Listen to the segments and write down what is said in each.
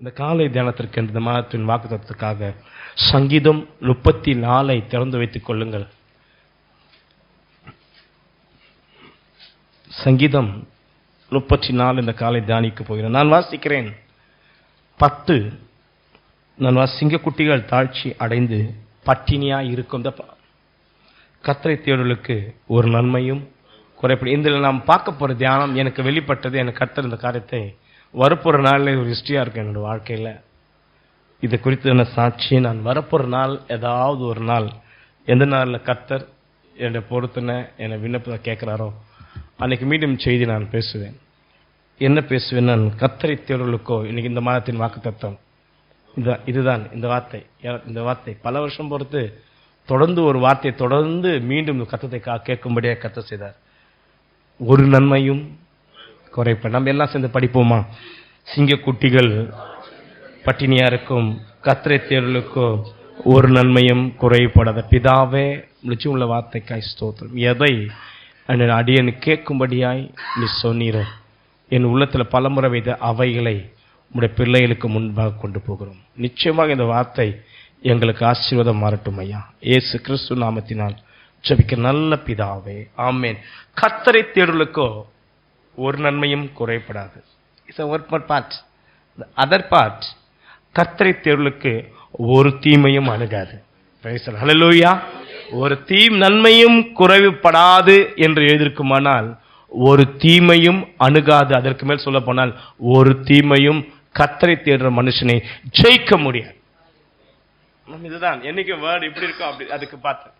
இந்த காலை தியானத்திற்கு இந்த மாதத்தின் வாக்குத்தத்தத்துக்காக சங்கீதம் 34 திறந்து வைத்துக் கொள்ளுங்கள். சங்கீதம் 34 இந்த காலை தியானிக்க போகிறேன். நான் வாசிக்கிறேன். 10 நான் சிங்கக்குட்டிகள் தாழ்ச்சி அடைந்து பட்டினியாய் இருக்கும் கர்த்தரை தேடுதலுக்கு ஒரு நன்மையும் குறைப்படும். இதில் நாம் பார்க்க போகிற தியானம் எனக்கு வெளிப்பட்டது. எனக்கு கர்த்தர் இந்த காரியத்தை வரப்போகிற நாளில் ஒரு ஹிஸ்ட்ரியாக இருக்கும் என்னோடய வாழ்க்கையில். இதை குறித்து என்ன சாட்சி, நான் வரப்போகிற நாள் ஏதாவது ஒரு நாள் எந்த நாளில் கர்த்தர் என்னை பொறுத்துன என்னை விண்ணப்பத்தை கேட்குறாரோ அன்றைக்கி மீண்டும் செய்தி நான் பேசுவேன். என்ன பேசுவேன்? நான் கர்த்தரை தேடுதலுக்கோ இன்னைக்கு இந்த மாதத்தின் வாக்குத்தத்தம் இதுதான். இந்த வார்த்தை பல வருஷம் பொறுத்து தொடர்ந்து ஒரு வார்த்தையை தொடர்ந்து மீண்டும் கர்த்தத்தை கேட்கும்படியாக கர்த்தர் செய்தார். ஒரு நன்மையும் குறைப்ப. நம்ம எல்லாம் சேர்ந்து படிப்போமா? சிங்கக்குட்டிகள் பட்டினியா இருக்கும் கர்த்தரை தேடுதலுக்கோ ஒரு நன்மையும் குறைப்படாத பிதாவே நிச்சயம் உள்ள வார்த்தைக்காய் ஸ்தோத்திரம். எதை அடியனு கேட்கும்படியாய் நீ சொன்னீரோ என் உள்ளத்தில் பலமுறை வைத்த அவைகளை உடைய பிள்ளைகளுக்கு முன்பாக கொண்டு போகிறோம். நிச்சயமாக இந்த வார்த்தை எங்களுக்கு ஆசீர்வாதம் மாறட்டும் ஐயா. இயேசு கிறிஸ்து நாமத்தினால் ஜெபிக்க நல்ல பிதாவே, ஆமென். கர்த்தரை தேடுதலுக்கோ ஒரு நன்மையும் குறைப்படாது. It's one part. Other part, கர்த்தரை தேடுதலுக்கு ஒரு தீமையும் அணுகாது. ஹல்லேலூயா. ஒரு நன்மையும் குறைவுபடாது என்று எழுதியிருக்குமானால் ஒரு தீமையும் அணுகாது. அதற்கு மேல் சொல்ல போனால் ஒரு தீமையும் கர்த்தரை தேடுற மனுஷனை ஜெயிக்க முடியாது. இதுதான் என்னைக்கு வேர்டு இப்படி இருக்கும் அப்படி அதுக்கு பார்த்தேன்.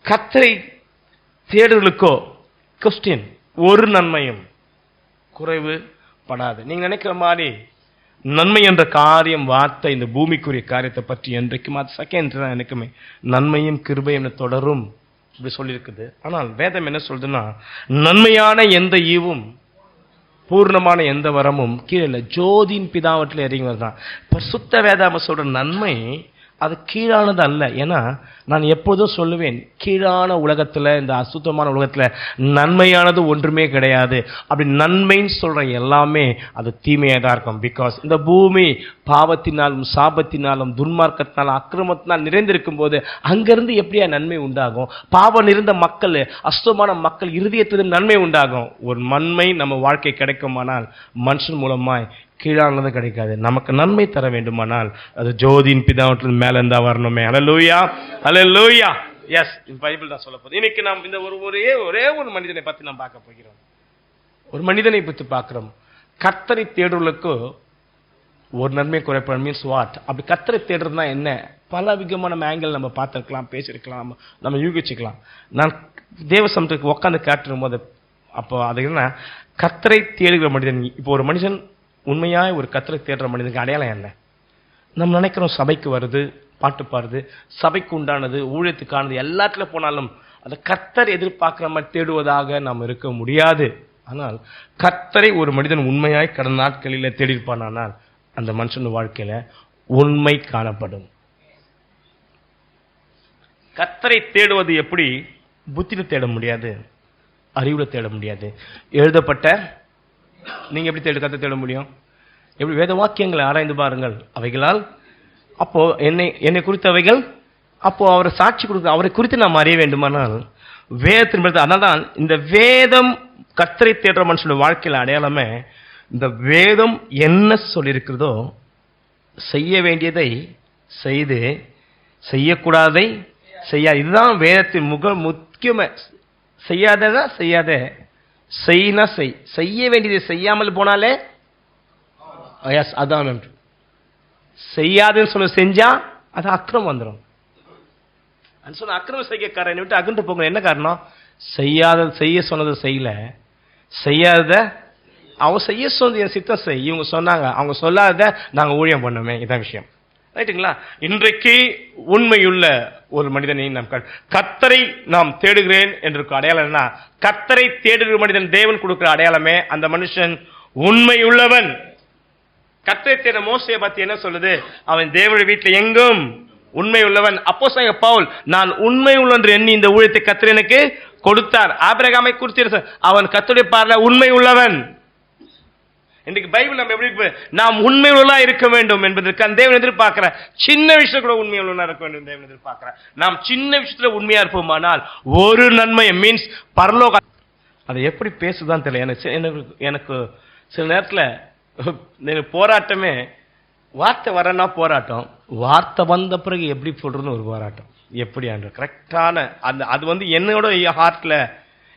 கர்த்தரை தேடுதலுக்கோ கொஸ்டின் ஒரு நன்மையும் குறைவு படாது. நீங்க நினைக்கிற மாதிரி நன்மை என்ற காரியம் வார்த்தை இந்த பூமிக்குரிய காரியத்தை பற்றி என்றைக்கும் அது செகண்ட் தான். எனக்குமே நன்மையும் கிருபையும் தொடரும் இப்படி சொல்லியிருக்குது. ஆனால் வேதம் என்ன சொல்றதுன்னா, நன்மையான எந்த ஈவும் பூர்ணமான எந்த வரமும் கீழே இல்லை, ஜோதியின் பிதாவற்றில் இறங்கி வருதான். பரிசுத்த வேதாம சொல்ற நன்மை அது கீழானது அல்ல. ஏன்னா நான் எப்போதும் சொல்லுவேன், கீழான உலகத்தில், இந்த அசுத்தமான உலகத்தில் நன்மையானது ஒன்றுமே கிடையாது. அப்படி நன்மைன்னு சொல்ற எல்லாமே அது தீமையாக தான் இருக்கும். பிகாஸ் இந்த பூமி பாவத்தினாலும் சாபத்தினாலும் துன்மார்க்கத்தினாலும் அக்கிரமத்தினால் நிறைந்திருக்கும் போது அங்கிருந்து எப்படியா நன்மை உண்டாகும்? பாவம் நிறைந்த மக்கள், அசுத்தமான மக்கள் இருதயத்திலிருந்து நன்மை உண்டாகும். ஒரு நன்மை நம்ம வாழ்க்கை கிடைக்குமானால் மனுஷன் மூலமாய் கீழானது கிடைக்காது. நமக்கு நன்மை தர வேண்டுமானால் அது ஜோதியின் பிதாவற்றில் மேல இருந்தா வரணுமே. ஹல்லேலூயா, ஹல்லேலூயா. எஸ், பைபிள் தான் சொல்ல போகுது. இன்னைக்கு நாம் இந்த ஒரே ஒரு மனிதனை பத்தி நாம் பார்க்க போகிறோம். ஒரு மனிதனை பற்றி பார்க்கிறோம். கர்த்தரை தேடுதலுக்கு ஒரு நன்மை குறைப்பது மீன்ஸ் வாட்? அப்படி கர்த்தரை தேடுறதுனா என்ன? பல விதமான ஆங்கிள் நம்ம பார்த்துருக்கலாம், பேசியிருக்கலாம், நம்ம யூகிச்சுக்கலாம். நான் தேவ சமூகத்துக்கு உட்காந்து கேட்டுரும் போது அப்போ அது என்ன, கர்த்தரை தேடுகிற மனிதன். இப்போ ஒரு மனுஷன் உண்மையாய் ஒரு கர்த்தரை தேடுற மனிதனுக்கு அடையாளம் என்ன? நம்ம நினைக்கிறோம் சபைக்கு வருது, பாட்டு பாடுது, சபைக்கு உண்டானது, ஊழியத்துக்கானது, எல்லாத்துல போனாலும் அந்த கர்த்தர் எதிர்பார்க்கிற மாதிரி தேடுவதாக நாம் இருக்க முடியாது. ஆனால் கர்த்தரை ஒரு மனிதன் உண்மையாய் கடந்த நாட்களில் தேடியிருப்பானால் அந்த மனுஷன் வாழ்க்கையில உண்மை காணப்படும். கர்த்தரை தேடுவது எப்படி? புத்தியில தேட முடியாது, அறிவுல தேட முடியாது. எழுதப்பட்ட நீங்க எப்படி கர்த்தரை தேட முடியும்? எப்படி? வேத வாக்கியங்களை ஆராய்ந்து பாருங்கள், அவைகளால். அப்போ என்னை குறித்த அவைகள், அப்போ அவரை சாட்சி கொடுக்க, அவரை குறித்து நாம் அறிய வேண்டுமானால் வேதத்தின். அதனால்தான் இந்த வேதம் கர்த்தரை தேடுற மனுஷனுடைய வாழ்க்கையில் அடையாளமே இந்த வேதம் என்ன சொல்லியிருக்கிறதோ செய்ய வேண்டியதை செய்து, செய்யக்கூடாதை செய்யாது. இதுதான் வேதத்தின் முக்கியமே. செய்யாததா செய்யாத, செய்யினா செய். செய்ய வேண்டியதை செய்யாமல் போனாலே அதான். செய்யாதுன்னு சொல்ல செஞ்சா அது அக்கிரமம் வந்துடும். சொன்ன அக்கிரமம் செய்யக்காரன் விட்டு அகன்று போங்க. என்ன காரணம்? செய்ய சொன்னதை செய்யல, செய்யாத அவன் செய்ய சொன்னது என் சித்தம் செய். இவங்க சொன்னாங்க, அவங்க சொல்லாத நாங்கள் ஊழியம் பண்ணோமே. இதான் விஷயம், ரைட்டுங்களா? இன்றைக்கு உண்மையுள்ள ஒரு மனிதனை நாம் கர்த்தரை நாம் தேடுகிறேன் என்று அடையாளம் என்ன? கர்த்தரை தேடுகிற மனிதன் தேவன் கொடுக்கிற அடையாளமே அந்த மனுஷன் உண்மையுள்ளவன். கர்த்தரை தேட மோசேயை பத்தி என்ன சொல்லுது? அவன் தேவனுடைய வீட்டில் எங்கும் உண்மை உள்ளவன். அப்போஸ்தலனாகிய பவுல், நான் உண்மை உள்ளவன் என்று எண்ணி இந்த ஊழியத்தை கர்த்தர் எனக்கு கொடுத்தார். ஆபிரகாமை குறித்து அவன் கர்த்தருடைய பார்வையில் உண்மை உள்ளவன். இன்னைக்கு பைபிள் நம்ம எப்படி நாம் உண்மையுள்ளா இருக்க வேண்டும் என்பதற்கு அந்த தேவன் எதிர்பார்க்கிற சின்ன விஷயம் கூட உண்மையுள்ளா இருக்க வேண்டும் தேவன் எதிர்பார்க்கிற. நாம் சின்ன விஷயத்துல உண்மையா இருப்போமானால் ஒரு நன்மை மீன்ஸ் பரலோக. அதை எப்படி பேசுதான் தெரியல. எனக்கு சில நேரத்தில் போராட்டமே வார்த்தை வரனா போராட்டம், வார்த்தை வந்த பிறகு எப்படி சொல்றதுன்னு ஒரு போராட்டம். எப்படி கரெக்டான அந்த அது என்னோட ஹார்ட்ல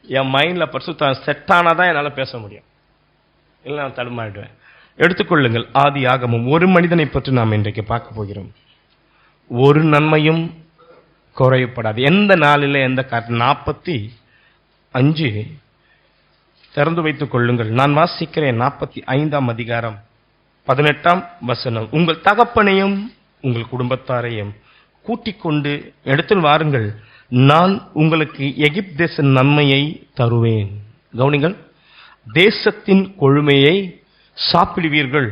என் மைண்ட்ல பரிசுத்த செட் ஆனாதான் என்னால பேச முடியும், இல்லை நான் தடுமாறிடுவேன். எடுத்துக்கொள்ளுங்கள் ஆதியாகமம். ஒரு மனிதனை பற்றி நாம் இன்றைக்கு பார்க்க போகிறோம். ஒரு நன்மையும் குறையப்படாது. எந்த நாளில் எந்த 45 திறந்து வைத்துக் கொள்ளுங்கள். நான் வாசிக்கிறேன். 45ஆம் அதிகாரம் 18ஆம் வசனம். உங்கள் தகப்பனையும் உங்கள் குடும்பத்தாரையும் கூட்டிக் கொண்டு இடத்தில் வாருங்கள், நான் உங்களுக்கு எகிப்து தேச நன்மையை தருவேன். கவனிங்கள், தேசத்தின் கொழுமையை சாப்பிடுவீர்கள்.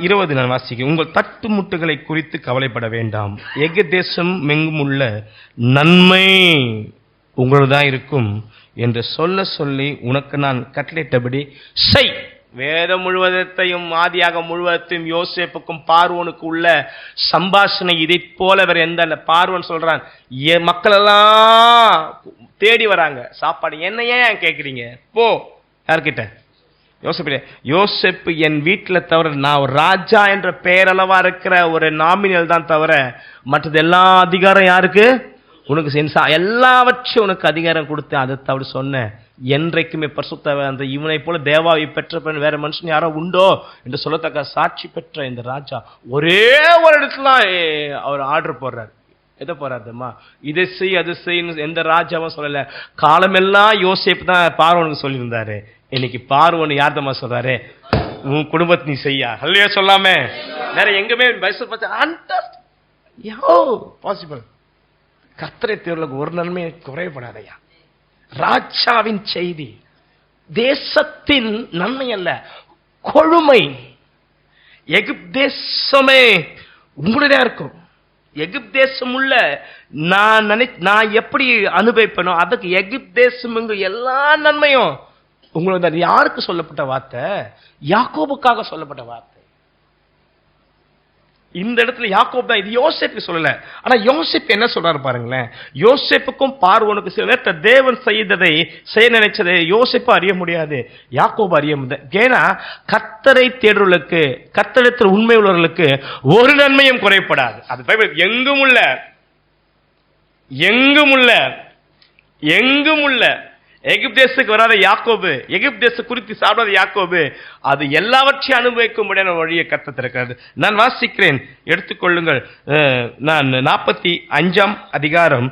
20 நான் வாசிக்கிறேன். உங்கள் தட்டு முட்டுகளை குறித்து கவலைப்பட வேண்டாம், எகிப்து தேசம் எங்கும் உள்ள நன்மை உங்களதுதான் இருக்கும் என்று சொல்லி உனக்கு நான் கட்டளையிட்டபடி செய். வேதம் முழுவதையும் ஆதியாக முழுவதையும் யோசேப்புக்கும் பார்வோனுக்கு உள்ள சம்பாஷணை. இதை போல வேற எந்த பார்வோன் சொல்றான், மக்கள் எல்லாம் தேடி வராங்க சாப்பாடு, என்ன ஏன் கேட்குறீங்க, போ யார்கிட்ட, யோசேப்பு என் வீட்டில் தவிர நான் ஒரு ராஜா என்ற பெயரளவா இருக்கிற ஒரு நாமினல் தான் தவிர மற்றது எல்லா அதிகாரம் யாருக்கு, உனக்கு சென்சா எல்லாவற்றையும் உனக்கு அதிகாரம் கொடுத்தேன். அதை தவிர சொன்ன என்றைக்குமே பரிசுத்த அந்த இவனை போல தேவாவை பெற்ற பெண் வேற மனுஷன் யாரோ உண்டோ என்று சொல்லத்தக்க சாட்சி பெற்ற இந்த ராஜா ஒரே ஒரு இடத்துல அவர் ஆர்டர் போடுறாரு. எதை போறாருமா, இதை செய் அது செய்யணும் எந்த ராஜாவும் சொல்லல. காலமெல்லாம் யோசேப்பு தான் பார்வோனுக்கு சொல்லியிருந்தாரு. இன்னைக்கு பார்வோன் யார் தம்மா சொல்றாரு, உன் குடும்பத்தை நீ செய்யா அல்லையா சொல்லாம வேற எங்குமே பாசிபிள். கர்த்தரை தேர்வுக்கு ஒரு நன்மை குறைபடாதையா. ராஜாவின் செய்தி, தேசத்தின் நன்மை அல்ல, கொழுமை. எகிப்து தேசமே உங்களுடைய இருக்கும். எகிப்து தேசம் உள்ள நான் எப்படி அனுபவிப்பனோ அதுக்கு எகிப்து தேசம் எல்லா நன்மையும் உங்களுக்கு. யாருக்கு சொல்லப்பட்ட வார்த்தை, யாக்கோபுக்காக சொல்லப்பட்ட வார்த்தை. இந்த இடத்துல யாக்கோபு தான், இது யோசேப்பு சொல்லல. ஆனா யோசேப்பு என்ன சொல்றாரு பாருங்களேன். யோசேப்புக்கும் பார்வோனுக்கு சில நேரத்தை தேவன் செய்ததை செய்ய நினைச்சதை யோசேப்பு அறிய முடியாது, யாக்கோபு அறிய முடியாது. ஏன்னா கர்த்தரை தேடுவர்களுக்கு, கர்த்தரிடத்தில் உண்மை உள்ளவர்களுக்கு ஒரு நன்மையும் குறைப்படாது. அது பைபிள் எங்கும் உள்ள எகிப்து தேசத்துக்கு வராத யாக்கோபு, எகிப்து தேசம் குறித்து சாப்பிடாத யாக்கோபு, அது எல்லாவற்றையும் அனுபவிக்கும்படியான வழியை கர்த்தர். நான் வாசிக்கிறேன், எடுத்துக்கொள்ளுங்கள். நான் 45ஆம் அதிகாரம்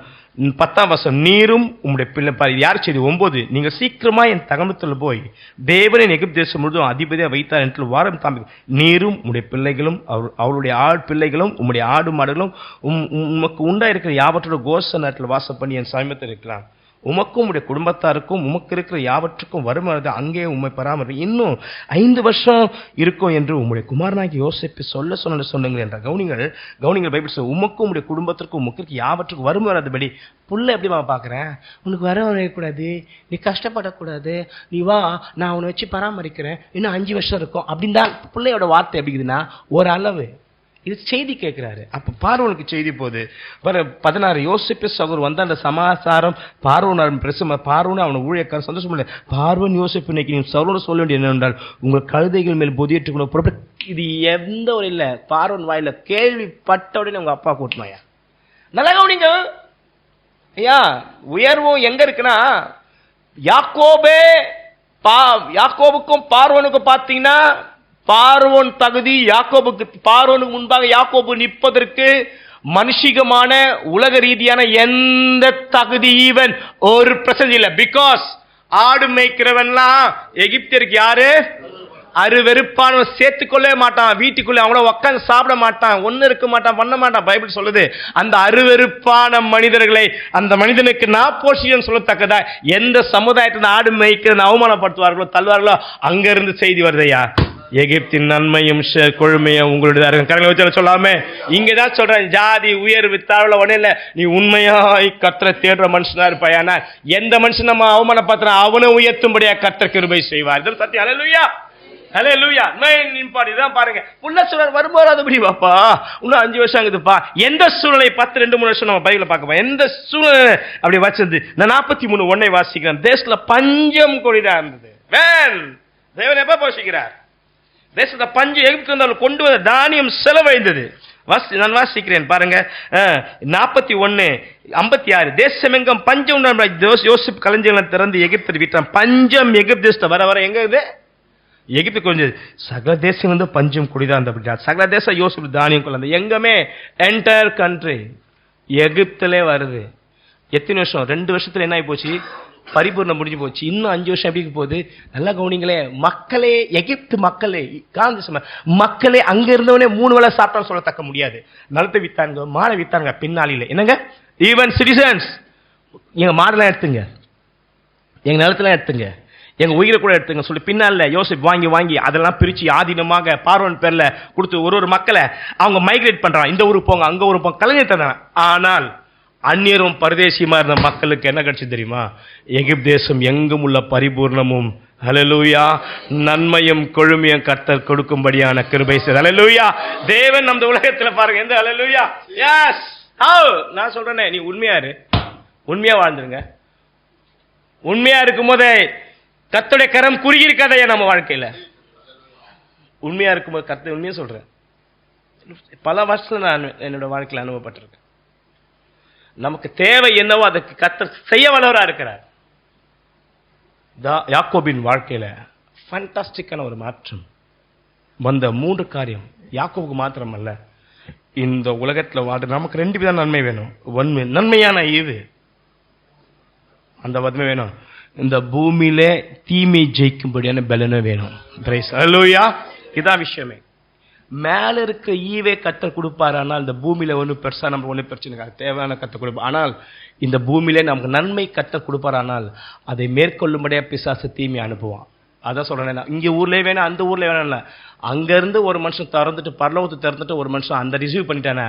10ஆம் வசனம். நீரும் உம்முடைய பிள்ளை, யார் செய்தி 9, நீங்கள் சீக்கிரமா என் தகமத்தில் போய் தேவனின் எகிப்து தேசம் முழுதும் அதிபதியா வைத்தார் என்று வாரம் தாம்பி. நீரும் உம்முடைய பிள்ளைகளும் அவருடைய ஆள் பிள்ளைகளும் உம்முடைய ஆடு மாடுகளும் உமக்கு உண்டாயிருக்கிற யாவற்றோட கோஷ நேரத்தில் வாசம் பண்ணி என் சமயத்தில் இருக்கலாம். உமக்கும் உடைய குடும்பத்தாருக்கும் உமக்கு இருக்கிற யாவற்றுக்கும் வருமானது அங்கே உண்மை பராமரி இன்னும் 5 வருஷம் இருக்கும் என்று உம்முடைய குமாரனாகி யோசேப்பு சொன்னுங்கள் என்ற கவுனிங்கள் பைபிள் சொல்ல. உமக்கும் உடைய குடும்பத்திற்கும் உமக்கு யாவற்றுக்கும் வருமானதுபடி புள்ள எப்படிமா பார்க்குறேன், உனக்கு வரக்கூடாது, நீ கஷ்டப்படக்கூடாது, நீ வா நான் உன்னை வச்சு பராமரிக்கிறேன், இன்னும் 5 வருஷம் இருக்கும் அப்படின்னு தான் பிள்ளையோட வார்த்தை. எப்படிக்குதுன்னா ஒரு அளவு இது செய்தி கேட்கிறாரு. அப்ப பார்வோனுக்கு செய்தி போகுது. 16 யோசிப்பு சகோதரர் வந்த அந்த சமாசாரம் பார்வோன் பிரசம பார்வோன் அவனை ஊழியக்காரன் சந்தோஷம் இல்லை. பார்வோன் யோசிப்பு இன்னைக்கு நீ சகோதரர் சொல்ல வேண்டிய என்னவென்றால் உங்கள் கழுதைகள் மேல் பொதியிட்டுக்கணும் புறப்பட்டு. இது எந்த ஒரு இல்லை, பார்வோன் வாயில கேள்விப்பட்ட உடனே உங்க அப்பா கூட்டமாயா நல்லா கவனிங்க ஐயா. உயர்வும் எங்க இருக்குன்னா யாக்கோபுக்கும் பார்வோனுக்கும் பார்த்தீங்கன்னா பார்வோன் தகுதி யாக்கோபுக்கு, பார்வோனுக்கு முன்பாக யாக்கோபு நிற்பதற்கு மனுஷிகமான உலக ரீதியான எந்த தகுதி ஈவன் ஒரு பிரச்சனை இல்லை. பிகாஸ் ஆடு மேய்க்கிறவன்லாம் எகிப்தியருக்கு யாரு, அருவெறுப்பானவன், சேர்த்துக்கொள்ளவே மாட்டான், வீட்டுக்குள்ள அவங்கள உட்காந்து சாப்பிட மாட்டான், ஒன்னு இருக்க மாட்டான், பண்ண மாட்டான். பைபிள் சொல்லுது அந்த அருவெறுப்பான மனிதர்களை அந்த மனிதனுக்கு நாப்போஷியம் சொல்லத்தக்கதா எந்த சமுதாயத்தில் ஆடு மேய்க்கிறன்னு அவமானப்படுத்துவார்களோ தள்ளுவார்களோ அங்க இருந்து செய்தி வருதையா. எகிப்தின் நன்மையும் கொழுமையும் உங்களுடைய கரங்களை வச்சு சொல்லாம இங்கதான் சொல்றேன். ஜாதி உயர்வு தாழ்வுல ஒண்ணு இல்ல, நீ உண்மையாய் கர்த்தரை தேடுற மனுஷனா இருப்பாயானா எந்த மனுஷன் நம்ம அவமானப்படுத்துறான் அவனை உயர்த்தும்படியா கர்த்தர் கிருபை செய்வார். சத்தியம். அல்லேலூயா. ஹல்லேலூயா. மெயின் இம்பார்ட் இதான் பாருங்க. புள்ள சூழல் வரும்போது அது எப்படி பாப்பா இன்னும் 5 வருஷம் ஆகுதுப்பா. எந்த சூழ்நிலை 10 2 3 வருஷம் நம்ம பைபிள்ல பார்க்க எந்த சூழ்நிலை அப்படி வச்சிருந்து நான் 43:1 வாசிக்கிறேன். தேசத்துல பஞ்சம் கொடிதா இருந்தது. தேவன் எப்ப போஷிக்கிறார்? தேசத்துல பஞ்சம் எகிப்திலிருந்து கொண்டு வந்த தானியம் செலவழிந்தது. நான் வாசிக்கிறேன் பாருங்க. 41:56 தேசமெங்கும் பஞ்சம் யோசிப்பு களஞ்சியங்களை திறந்து எகிப்து விட்டான். பஞ்சம் எகிப்து தேசத்தை வர வர எங்க இது எகிப்து கொஞ்சம் சகல தேசம் வந்து பஞ்சம் குடிதான் அப்படின்னா சகல தேசம் யோசிப்பு தானியம் கொள்ள எங்கமே என்டையர் கண்ட்ரி எகிப்திலே வருது. எத்தனை வருஷம்? 2 வருஷத்துல என்ன ஆகி போச்சு? பரிபூர்ணம் முடிஞ்சு போச்சு. இன்னும் 5 வருஷம் எப்படி போகுது? நல்லா கவனிங்களே. மக்களே, எகிப்து மக்களே, மக்களே அங்க இருந்தவனே 3 வேளை சாப்பிட்டான்னு சொல்லத்தக்க முடியாது. நிலத்தை வித்தாங்க, மாடை வித்தாங்க பின்னாளில. என்னங்க, ஈவன் சிட்டிசன்ஸ் எங்க மாடெல்லாம் எடுத்துங்க, எங்க நிலத்தெல்லாம் எடுத்துங்க, எங்க உயிரை கூட எடுத்துங்க சொல்லி பின்னால யோசிப்பு வாங்கி வாங்கி அதெல்லாம் பிரிச்சு ஆதீனமாக பார்வன் பேர்ல கொடுத்து ஒரு மக்களை அவங்க மைக்ரேட் பண்றாங்க. இந்த ஊருக்கு போங்க, அங்க ஊருக்கு போங்க, கலைஞர் தந்தாங்க. ஆனால் அந்நியரும் பரதேசியமா இருந்த மக்களுக்கு என்ன கிடைச்சு தெரியுமா? எகிப்து தேசம் எங்கும் உள்ள பரிபூர்ணமும் ஹல்லேலூயா நன்மையும் கொழுமையும் கர்த்தர் கொடுக்கும்படியான கிருபை செய்தார். ஹல்லேலூயா. தேவன் நம்ம உலகத்துல பாருங்க எந்த ஹல்லேலூயா. எஸ், நான் சொல்றேனே, நீ உண்மையா இரு, உண்மையா வாழ்ந்துருங்க. உண்மையா இருக்கும் போதே கர்த்தருடைய கரம் குறுகி இருக்காதையா நம்ம வாழ்க்கையில. உண்மையா இருக்கும்போது கர்த்தர் உண்மையா சொல்றேன். பல வருஷத்துல நான் என்னோட வாழ்க்கையில அனுபவப்பட்டிருக்கேன். நமக்கு தேவை என்னவோ அதுக்கு கர்த்தர் செய்ய வல்லவரா இருக்கிறார். யாக்கோபின் வாழ்க்கையில ஃபேண்டாஸ்டிக்கான ஒரு மாற்றம் வந்த 3 காரியம். யாக்கோபுக்கு மாத்திரம் அல்ல, இந்த உலகத்துல வாழ்ற நமக்கு 2 வித நன்மை வேணும். ஒன்று நன்மையான ஈவு, அந்த வன்மை வேணும். இந்த பூமியில தீமை ஜெயிக்கும்படியான பலனும் வேணும். ஹல்லேலூயா. இதான் விஷயமே. மேல இருக்க ஈவே கர்த்தர் கொடுப்பாரு. ஆனால் இந்த பூமியில ஒண்ணு பெருசா நம்ம ஒண்ணு பிரச்சனை தேவையான கர்த்தர் கொடுப்பார். ஆனால் இந்த பூமியில நமக்கு நன்மை கர்த்தர் கொடுப்பார். ஆனால் அதை மேற்கொள்ளும்படியா பிசாசு தீமை அனுப்புவான். அதான் சொல்றேன், இங்க ஊர்லயே வேணும், அந்த ஊர்ல வேணும் இல்ல, அங்க இருந்து ஒரு மனுஷன் திறந்துட்டு பரலோகத்தை திறந்துட்டு ஒரு மனுஷன் அந்த ரிசீவ் பண்ணிட்டானா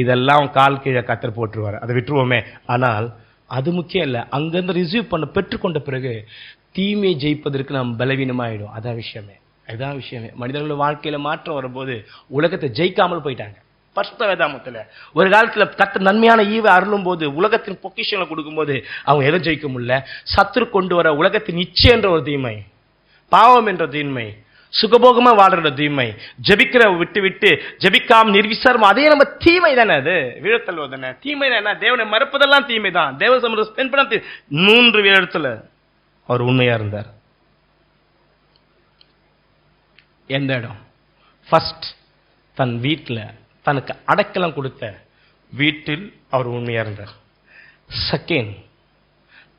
இதெல்லாம் கால் கீழே கர்த்தர் போட்டுருவாரு. அதை விட்டுருவோமே. ஆனால் அது முக்கியம் இல்ல, அங்கிருந்து ரிசீவ் பண்ண பெற்றுக்கொண்ட பிறகு தீமையை ஜெயிப்பதற்கு நாம் பலவீனமாயிடும். அதான் விஷயமே. இதான் விஷயமே. மனிதர்கள் வாழ்க்கையில மாற்றம் வரும்போது உலகத்தை ஜெயிக்காமல் போயிட்டாங்க. பரிசுத்த வேதாகமத்துல ஒரு காலத்துல கர்த்தர் நன்மையான ஈவை அருளும் போது உலகத்தின் பொக்கிஷங்களை கொடுக்கும் போது அவங்க எதை ஜெயிக்க முடியல. சத்துரு கொண்டு வர உலகத்தின் இச்சை என்ற ஒரு தீமை, பாவம் என்ற தீமை, சுகபோகமா வாழ்ற தீமை, ஜபிக்கிற விட்டு விட்டு ஜபிக்காம நிர்விசாரம், அதே நம்ம தீமை தானே. அது வீழத்தல்வ தானே, தீமை தானே. தேவனை மறுப்பதெல்லாம் தீமை தான். தேவ சமூகம் ஸ்பெண்ட் பண்ண 3 இடத்துல அவர் உண்மையா இருந்தார். எந்த இடம்? ஃபர்ஸ்ட், தன் வீட்டில் தனக்கு அடக்கலம் கொடுத்த வீட்டில் அவர் உண்மையா இருந்தார். செகண்ட்,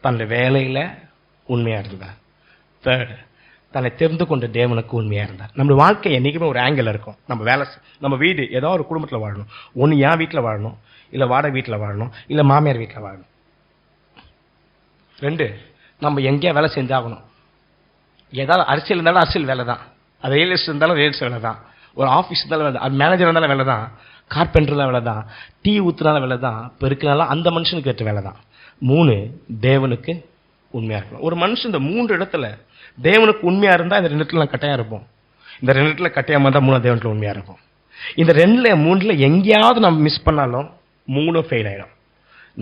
தன் வேலையில உண்மையா இருந்தார். தேர்ட், தன்னை தெரிந்து கொண்ட தேவனுக்கு உண்மையா இருந்தார். நம்ம வாழ்க்கை என்னைக்குமே ஒரு ஆங்கிள் இருக்கும். நம்ம வேலை, நம்ம வீடு ஏதோ ஒரு குடும்பத்தில் வாழணும். ஒன்று என் வீட்டில் வாழணும், இல்லை வாடகை வீட்டில் வாழணும், இல்லை மாமியார் வீட்டில் வாழணும். 2, நம்ம எங்கேயா வேலை செஞ்சாகணும். ஏதாவது அரசியல் இருந்தாலும் அரசியல் வேலை தான், அது ரியல் எஸ்டேட் இருந்தாலும் ரியல் எஸ்டேட் வேலை தான், ஒரு ஆஃபீஸ் இருந்தாலும் வேலை தான், அது மேனேஜர் இருந்தாலும் வேலை தான், கார்பெண்டர் வேலை தான், டீ ஊற்றுனாலும் வேலை தான், பெருக்கினாலும் அந்த மனுஷனுக்கு ஏற்ற வேலை தான். 3, தேவனுக்கு உண்மையா இருக்கணும். ஒரு மனுஷன் இந்த 3 இடத்துல தேவனுக்கு உண்மையா இருந்தா இந்த 2 இடத்துல கட்டாயம் இருப்போம். இந்த 2 இடத்துல கட்டாயமா இருந்தா 3 தேவனுக்கு உண்மையா இருக்கும். இந்த 2ல 3ல எங்கேயாவது நம்ம மிஸ் பண்ணாலும் 3 ஃபெயில் ஆயிடும்.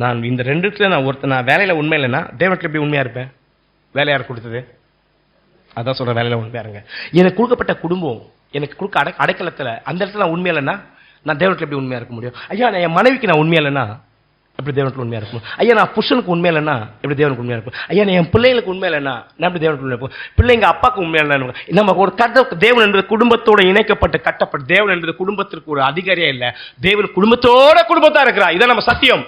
நான் இந்த 2 இடத்துல நான் வேலையில உண்மை இல்லைன்னா தேவனுக்கு எப்படி உண்மையா இருப்பேன்? வேலை யார் கொடுத்தது? அதான் சொல்ற, வேலையில உண்மையா இருங்க. எனக்கு கொடுக்கப்பட்ட குடும்பம், எனக்கு கொடுக்க அடைக்கலத்துல அந்த இடத்துல நான் உண்மையா இல்லைன்னா நான் தேவனுக்கு எப்படி உண்மையா இருக்க முடியும்? ஐயா, நான் என் மனைவிக்கு நான் உண்மையா இல்லைன்னா எப்படி தேவனுக்கு உண்மையா இருக்கும்? ஐயா, நான் புருஷனுக்கு உண்மையா இல்லைன்னா எப்படி தேவனுக்கு உண்மையா இருக்கும்? ஐயா, நான் என் பிள்ளைகளுக்கு உண்மையா இல்லைன்னா நான் எப்படி தேவனுக்கு உண்மையா இருக்கும்? பிள்ளைங்க அப்பாவுக்கு உண்மையா இல்லைன்னா நம்ம ஒரு தேவன் என்பது குடும்பத்தோட இணைக்கப்பட்ட கட்டப்பட்ட தேவன் என்பது குடும்பத்திற்கு ஒரு அதிகாரியா இல்ல, தேவன் குடும்பத்தா இருக்கிறா. இதான் நம்ம சத்தியம்.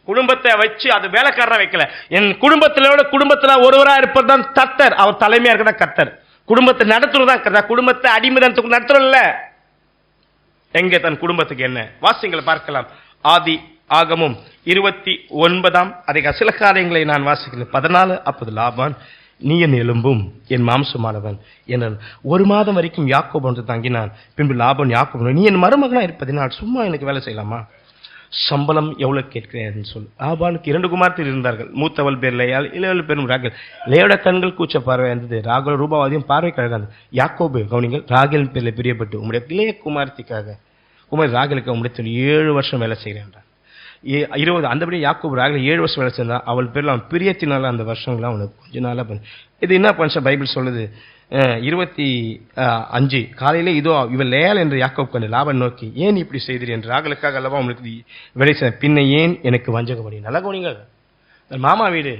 குடும்பத்தை வச்சு அது வேலைக்காரனா வைக்கல. என் குடும்பத்துல ஒருவரா இருப்பது தான் கர்த்தர். அவர் தலைமையா இருக்கிற கர்த்தர். குடும்பத்தை நடத்துறதுதான் கர்த்தர். குடும்பத்தை அடிமைதனத்துக்கு நடத்துறோம்ல. எங்க தன் குடும்பத்துக்கு என்ன? வாசிங்களை பார்க்கலாம். ஆதி ஆகமும் 29 அதிக சில காரியங்களை நான் வாசிக்கிறேன். 14. அப்போது லாபான், நீ என் எலும்பும் என் மாம்சமானவன் என 1 மாதம் வரைக்கும் யாக்கோபு வந்து தங்கினான். பின்பு லாபான் யாக்கோபு, நீ என் மருமகனா இருப்பதினால் சும்மா எனக்கு வேலை செய்யலாமா? சம்பளம் எவ்வளவு கேட்கிறேன் சொல்லு. லாபானுக்கு 2 குமாரத்தில் இருந்தார்கள். மூத்தவள் பேர் லேயாள், இளையவள் பேரும் ராகேல். லேயோட கண்கள் கூச்ச பார்வை இருந்தது, ராகேல் ரூபாவதியும் பார்வை கழகாது. யாக்கோபு கவனிங்கள், ராகேலின் பேரில் பிரியப்பட்டு உம்முடைய இளைய குமாரத்திற்காக குமாரி ராகேலுக்கு உம்முடைய 7 வருஷம் வேலை செய்கிறேன். 20 அந்தபடி யாக்கோபு ராகேல் 7 வருஷம் வேலை செய்தான். அவள் பேரில் அவன் பிரியத்தினால அந்த வருஷங்கள்லாம் அவனுக்கு கொஞ்ச நாளாக பண்ணு. இது என்ன பண்ணுற பைபிள் சொல்லுது, 25 காலையிலே இதோ இவள் லேயாள் என்று யாக்கோபு கண்டு லாபான் நோக்கி, ஏன் இப்படி செய்தீர் என்று, ராகேலுக்காக அல்லவா உங்களுக்கு வேலை செய்ய, பின்ன ஏன் எனக்கு வஞ்சகப்படி. நல்லா கவனிங்க, மாமா வீடு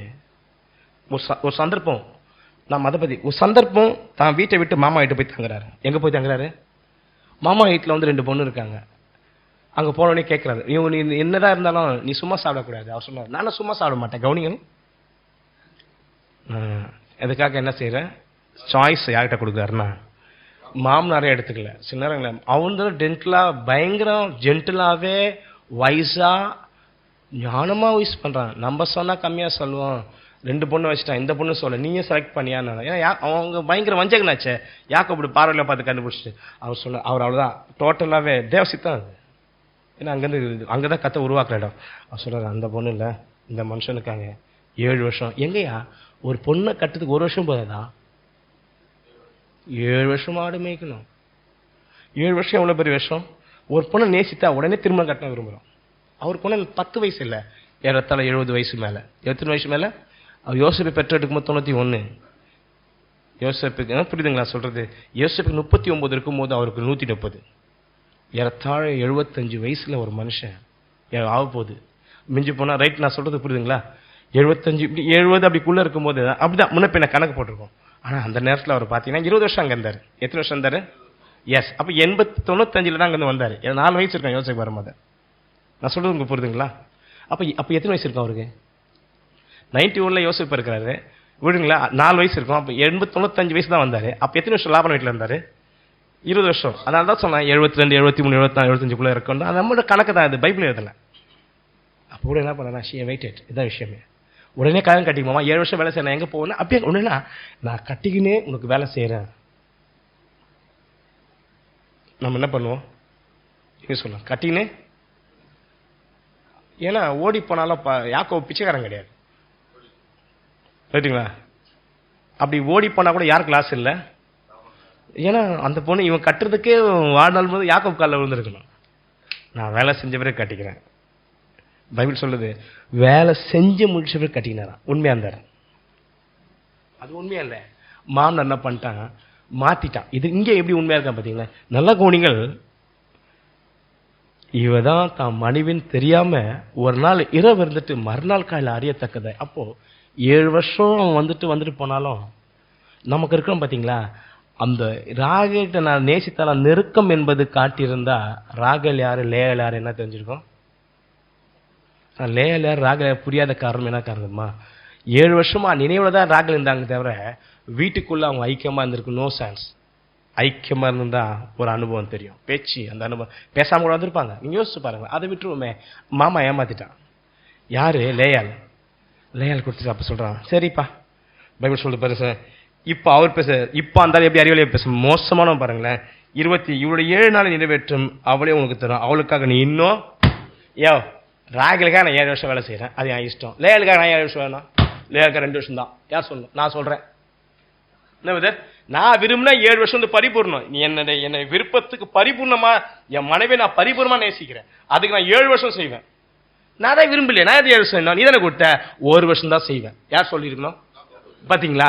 ஒரு சந்தர்ப்பம். நான் அதை பற்றி ஒரு சந்தர்ப்பம், தான் வீட்டை விட்டு மாமா வீட்டு போய் தங்குறாரு. எங்கே போய் தங்குறாரு? மாமா வீட்டில் வந்து 2 பொண்ணு இருக்காங்க. அங்கே போனோடனே கேட்குறாரு, நீ என்னதான் இருந்தாலும் நீ சும்மா சாப்பிடக்கூடாது. அவர் சொன்னார், நானும் சும்மா சாப்பிட மாட்டேன். கவனிங்க, எதுக்காக என்ன செய்கிறேன், சாய்ஸ் யார்கிட்ட கொடுக்குறாருன்னா மாமனாரே எடுத்துக்கல. சில நேரங்கள அவன் டென்டலாக பயங்கரம் ஜென்டிலாகவே வைஸாக ஞானமாக யூஸ் பண்ணுறான். நம்ம சொன்னால் கம்மியாக சொல்லுவோம். 2 பொண்ணு வச்சுட்டான், இந்த பொண்ணு சொல்ல, நீயே செலக்ட் பண்ணியான்னு. ஏன்னா அவங்க பயங்கர வஞ்சகனாச்சே. யாக்கோபு பார்வையில் பார்த்து கண்டுபிடிச்சிட்டு அவர் சொன்ன, அவர் அவ்வளோதான் டோட்டலாகவே தேவசித்தான் அது. ஏன்னா அங்கே தான் கத்தை உருவாக்குற இடம். அவர் சொல்கிறார், அந்த பொண்ணு இல்லை, இந்த மனுஷனுக்காங்க 7 வருஷம். எங்கேயா ஒரு பொண்ணை கட்டுறதுக்கு 1 வருஷம் போதாதா? 7 வருஷம் ஆடு மேய்க்கணும். 7 வருஷம் எவ்வளோ பெரிய வருஷம். ஒரு பொண்ணை நேசித்தா உடனே திரும்ப கட்டணம் விரும்புகிறோம். அவர் பொண்ணு 10 வயசு இல்லை, ஏறத்தாழ 70 வயசு மேலே. 70 வயசு மேலே. அவர் யோசேப்பை பெற்றெடுக்கும்போது 91. யோசேப்புக்கு புரியுதுங்களா சொல்கிறது? யோசேப்புக்கு 39 இருக்கும்போது அவருக்கு 130. ஏறத்தாழ 75 வயசில் ஒரு மனுஷன் ஆக போகுது. மிஞ்சி போனால் ரைட், நான் சொல்கிறது புரியுதுங்களா? 75 இப்படி 70 அப்படிக்குள்ளே இருக்கும்போது அப்படிதான் முன்ன பின்ன கணக்கு போட்டிருக்கோம். ஆனால் அந்த நேரத்தில் அவர் பார்த்தீங்கன்னா 20 வருஷம் அங்கே இருந்தார். எத்தனை வருஷம் இருந்தார்? எஸ். அப்போ 95 தான் அங்கேருந்து வந்தார். 4 வயசு இருக்கான் யோசிக்க வரும்போது. நான் சொல்கிறது உங்களுக்கு புரியுதுங்களா? அப்போ எத்தனை வயசு இருக்கும் அவருக்கு? 91 யோசிப்பு இருக்கிறாரு விடுங்களா, 4 வயசு இருக்கும். அப்போ 95 வயசு தான் வந்தார். அப்போ எத்தனை வருஷம் லாபம் வீட்டில் இருந்தார்? 20 வருஷம். அதனால தான் சொன்னேன் 72, 73, 74, 75 இருக்கணும். அது நம்மளோட கணக்கு தான், அது பைபிள் எழுதலை. அப்போ கூட என்ன பண்ணேன், ஷி வெயிட்டட். இதான் விஷயமே. உடனே கல்யாணம் கட்டிக்குமாமா, 7 வருஷம் வேலை செய்யணும், எங்கே போகணும் அப்படியே ஒன்றுனா நான் கட்டிக்கினே உனக்கு வேலை செய்கிறேன். நம்ம என்ன பண்ணுவோம் சொல்லலாம், கட்டிக்கினே. ஏன்னா ஓடி போனாலும் யாக்கோபு பிச்சைக்காரன் கிடையாது, ரைட்டுங்களா? அப்படி ஓடி போனால் கூட யாருக்கு லாஸ் இல்லை. ஏன்னா அந்த பொண்ணு இவன் கட்டுறதுக்கே வாழ்நாள் போது யாக்கோபு காலில் விழுந்துருக்கணும். நான் வேலை செஞ்ச பிறகு கட்டிக்கிறேன். பைபிள் சொல்லுது, வேலை செஞ்சு முடிச்ச பிறகு கட்டிக்கினாரான். உண்மையா இருந்தார். அது உண்மையா இல்லை. மாமன் என்ன பண்ணிட்டான், மாத்திட்டான். இது இங்கே எப்படி உண்மையா இருக்கான் பார்த்தீங்களா? நல்ல கோணிகள். இவதான் தான் மனைவின்னு தெரியாம ஒரு நாள் இரவு இருந்துட்டு மறுநாள் காலையில் அறியத்தக்கதை. அப்போ 7 வருஷம் வந்துட்டு போனாலும் நமக்கு இருக்கிறோம் பார்த்தீங்களா? அந்த ராகேல்கிட்ட நான் நேசித்தால நெருக்கம் என்பது காட்டியிருந்தா ராகேல் யாரு லேயாள் யாரு என்ன தெரிஞ்சிருக்கும்? லேயாள் யார் ராகேல் புரியாத காரணம் என்ன காரணமா? 7 வருஷமா நினைவுல தான் ராகேல் இருந்தாங்க தவிர வீட்டுக்குள்ள அவங்க ஐக்கியமா இருந்திருக்கு நோ சான்ஸ். ஐக்கியமா இருந்தா ஒரு அனுபவம் தெரியும், பேச்சு. அந்த அனுபவம் பேசாம கூட வந்திருப்பாங்க. நீங்க யோசிச்சு பாருங்க. அதை விட்டுருவோமே. மாமா ஏமாத்திட்டான். யாரு? லேயாள். லேயாள் கொடுத்துட்டு அப்ப சொல்றான், சரிப்பா பைபிள் சொல்லுது பாரு சார். இப்ப அவர் பேச, இப்ப அந்த எப்படி அறிவாளியா பேச மோசமானவன் பாருங்களேன். இவருடைய 7 நாள் நிறைவேற்றும் அவளே உனக்கு தரும். அவளுக்காக நீ இன்னும் ராகேலுக்காக நான் 7 வருஷம் வேலை செய்யறேன், அது என் இஷ்டம். லேயாளுக்காக நான் 7 வருஷம் வேணும், லேயாளுக்காக 2 வருஷம் தான். யார் சொல்லணும்? நான் சொல்றேன். என்ன நான் விரும்பினா 7 வருஷம் பரிபூர்ணம். நீ என்னை விருப்பத்துக்கு பரிபூர்ணமா என் மனைவி நான் பரிபூர்ணமா நேசிக்கிறேன், அதுக்கு நான் 7 வருஷம் செய்வேன். நான் தான் விரும்பலையே, நான் 7 வருஷம் நீ தானே கொடுத்த, 1 வருஷம் தான் செய்வேன். யார் சொல்லியிருக்கணும்? பாத்தீங்களா?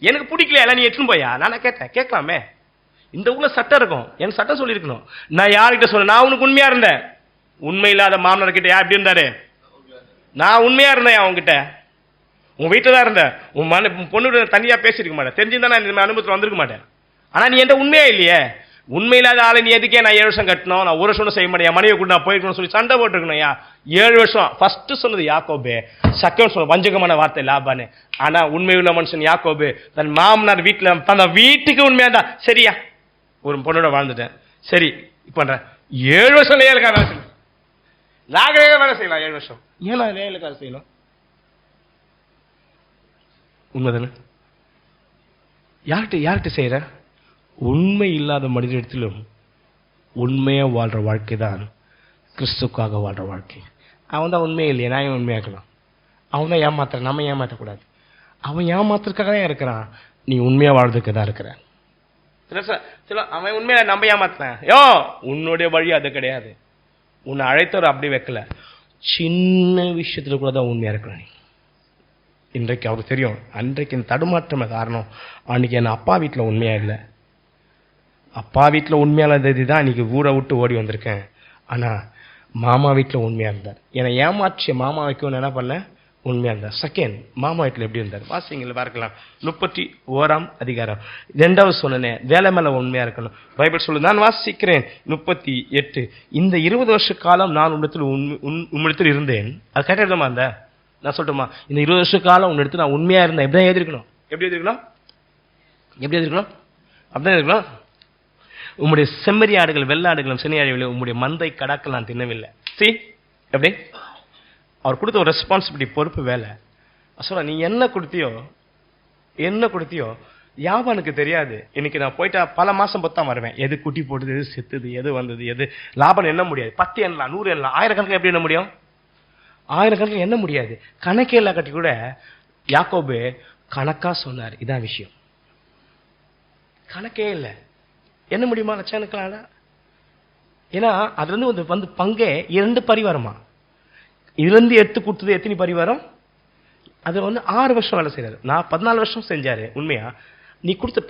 எனக்கு பிடிக்கல, எல்லாம் நீ எட்டுன்னு போயா? நான் கேட்டேன், கேட்கலாமே. இந்த ஊர்ல சட்டம் இருக்கும், எனக்கு சட்டம் சொல்லியிருக்கணும். நான் யார்கிட்ட சொன்னேன்? நான் உனக்கு உண்மையா இருந்தேன். உண்மை இல்லாத மாமனார் கிட்ட யார் எப்படி இருந்தாரு? நான் உண்மையா இருந்தேன். அவங்ககிட்ட உன் வீட்டில் தான் இருந்தேன். உன் பொண்ணு தனியா பேசிருக்க மாட்டேன். தெரிஞ்சிருந்தா நான் இந்த அனுபவத்தில் வந்திருக்க மாட்டேன். ஆனா நீ என்கிட்ட உண்மையா இல்லையே. உண்மையில்லாத ஆளை நீ எதுக்கே நான் 7 வருஷம் கட்டணும், நான் 1 வருஷம் செய்ய மாட்டேன், என் மனைவி கூட நான் போயிருக்கணும்னு சொல்லி சண்டை போட்டுருக்கணும். 7 வருஷம் ஃபர்ஸ்ட் சொன்னது யாக்கோபு, செகண்ட் சொன்ன வஞ்சகமான வார்த்தை லாபான்னு. ஆனா உண்மையுள்ள மனுஷன் யாக்கோபு தன் மாமனார் வீட்டுல தன் வீட்டுக்கு உண்மையா தான். சரியா ஒரு பொண்ணோட வாழ்ந்துட்டேன், சரி பண்றேன். 7 வருஷம் லேயாளுக்காக வேலை செய்யணும், ராகேலுக்காக வேலை செய்யலாம். 7 வருஷம் ஏன்னா லேயாளுக்காக செய்யணும்? உண்மைதானே? யார்கிட்ட செய்யற? உண்மை இல்லாத மனிதனிடத்திலும் உண்மையா வாழ்ற வாழ்க்கை தான் கிறிஸ்துக்காக வாழ்ற வாழ்க்கை. அவன் தான் உண்மையே இல்லையே, நான் உண்மையாக்கலாம். அவன் தான் ஏமாத்துறான், நம்ம ஏமாற்றக்கூடாது. அவன் ஏமாத்துறதுக்காக தான் இருக்கிறான், நீ உண்மையா வாழ்றதுக்கு தான் இருக்கிற. அவன் உண்மையா நம்ம ஏமாத்துறேன், உன்னுடைய வழி அது கிடையாது. உன்னை அழைத்தவர் அப்படி வைக்கல, சின்ன விஷயத்துல கூட தான் உண்மையா இருக்கிறான். இன்றைக்கு அவருக்கு தெரியும், அன்றைக்கு இந்த தடுமாற்றம் காரணம், அன்னைக்கு என் அப்பா வீட்டில் உண்மையா இல்லை, அப்பா வீட்டில் உண்மையான தான் இன்னைக்கு ஊரை விட்டு ஓடி வந்திருக்கேன். ஆனா மாமா வீட்டில் உண்மையா இருந்தார். என்னை ஏமாற்றிய மாமா வைக்கணும்னு என்ன பண்ண உண்மையா இருந்தார். செகண்ட், மாமா வீட்டில் எப்படி இருந்தார் வாசிங்கள பார்க்கலாம். 31ஆம் அதிகாரம் 2வது சொன்னேன், வேலை மேல உண்மையா இருக்கணும். பைபிள் சொல்லு, நான் வாசிக்கிறேன் 38. இந்த 20 வருஷ காலம் நான் உன்னிடத்தில் இருந்தேன். அது கரெக்டா இருந்தமா இருந்த? நான் சொல்லட்டுமா, இந்த 20 வருஷ காலம் உன்னிடத்தில் நான் உண்மையா இருந்தேன். எப்படிதான் எழுதிருக்கணும்? எப்படி எழுதிருக்கணும்? அப்படிதான் இருக்கணும். உம்முடைய செம்மறி ஆடுகள் வெள்ளாடுகளும் சினையாடுகளும் உம்முடைய மந்தை கடாக்கள் நான் தின்னவில்லை. எப்படி அவர் கொடுத்த ஒரு ரெஸ்பான்சிபிலிட்டி, பொறுப்பு, வேலை. சொல்ல, நீ என்ன கொடுத்தியோ யாபானுக்கு தெரியாது. இன்னைக்கு நான் போயிட்டா பல மாசம் பொத்தான் வருவேன், எது குட்டி போட்டது, எது செத்துது, எது வந்தது, எது லாபம் என்ன முடியாது. 10 எண்ணலாம், 100 எண்ணலாம், ஆயிரக்கணக்கில் எப்படி என்ன முடியும்? ஆயிரக்கணக்கில் என்ன முடியாது. கணக்கே இல்லா கட்டி கூட யாக்கோபு கணக்கா சொன்னார். இதான் விஷயம், கணக்கே இல்லை. என்ன முடியுமா லட்சக்கணக்கான? ஏன்னா அதுல இருந்து வந்து பங்கே 2 பரிவாரமா, இதுல இருந்து எடுத்து கொடுத்தது எத்தனை பரிவாரம்? அது 6 வருஷம் வேலை செய்யறாரு. நான் 14 வருஷம் செஞ்சாரு. உண்மையா நீ கொடுத்த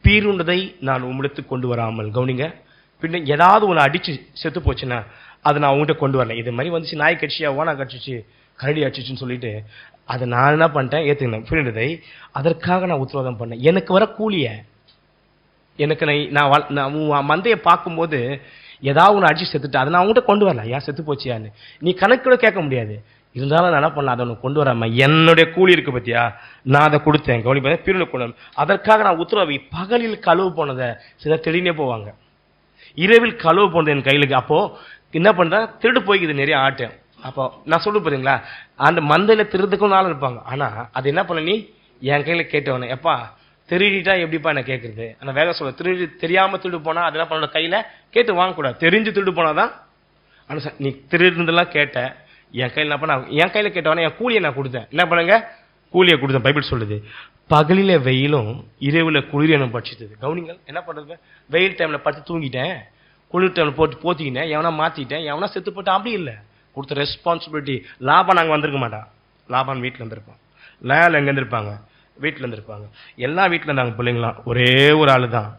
பீருண்டதை நான் உம்மிடத்துக்கு கொண்டு வராமல், கவனிங்க, பின்ன ஏதாவது ஒன்று அடிச்சு செத்து போச்சுன்னா அதை நான் உங்ககிட்ட கொண்டு வரல. இது மாதிரி வந்துச்சு, நாய் கட்சியா, ஓனா கட்சிச்சு, கரடி அடிச்சுன்னு சொல்லிட்டு அதை நான் என்ன பண்ணிட்டேன், ஏத்துக்கினேன் பீருண்டதை. அதற்காக நான் உத்தரவாதம் பண்ணேன். எனக்கு வர கூலிய, எனக்கு நான் மந்தையை பார்க்கும்போது ஏதாவது ஒன்று அடிச்சு செத்துட்டு அதை நான் உங்ககிட்ட கொண்டு வரல. ஏன் செத்து போச்சியான்னு நீ கணக்கூட கேட்க முடியாது. இருந்தாலும் நான் என்ன பண்ணல, அதை ஒன்று கொண்டு வராம என்னுடைய கூலி இருக்கு பத்தியா, நான் அதை கொடுத்தேன். கவனிப்பேன், பீருளை கொண்டு. அதற்காக நான் உத்தரவு. பகலில் கழுவு போனதை சிலர் தெளினே போவாங்க, இரவில் கழுவு போனது என் கையிலுக்கு. அப்போ என்ன பண்றேன், திருடு போய்க்குது நிறைய ஆட்டு. அப்போ நான் சொல்லு போறீங்களா, அந்த மந்தையில திருடுறதுக்கும் நாள் இருப்பாங்க. ஆனா அது என்ன பண்ண, நீ என் கையில கேட்டவனே, எப்பா திருடிட்டா எப்படிப்பா என்ன கேட்கறது? ஆனா வேலை சொல்ல, திருடி தெரியாம திருடு போனா அது என்ன பண்ண, கையில கேட்டு வாங்கக்கூடாது, தெரிஞ்சு திருடு போனாதான். ஆனா நீ திருடுறதெல்லாம் கேட்ட, என் கையில் என்ன பண்ண, என் கையில கேட்டவனே என் கூலியை நான் கொடுத்தேன். என்ன பண்ணுங்க, கூலியை கொடுத்தேன். பைபிள் சொல்லுது, பகலில வெயிலும் இரவுல குளிர் என பட்சித்தது. கவனிங்கள், என்ன பண்றது, வெயில் டைம்ல படுத்து தூங்கிட்டேன், குளிர் டைம்ல போட்டு போத்திக்கிட்டேன், எவனா மாத்திட்டேன், எவனா செத்து போட்டு, அப்படி இல்லை. கொடுத்த ரெஸ்பான்சிபிலிட்டி. லாபம் நாங்க வந்திருக்க மாட்டான், லாபம் வீட்டுல இருந்திருப்பான், லேல் எங்க இருந்திருப்பாங்க, வீட்டுல இருந்திருப்பாங்க. எல்லா வீட்டுல இருந்தாங்க பிள்ளைங்களாம், ஒரே ஒரு ஆளு தான்.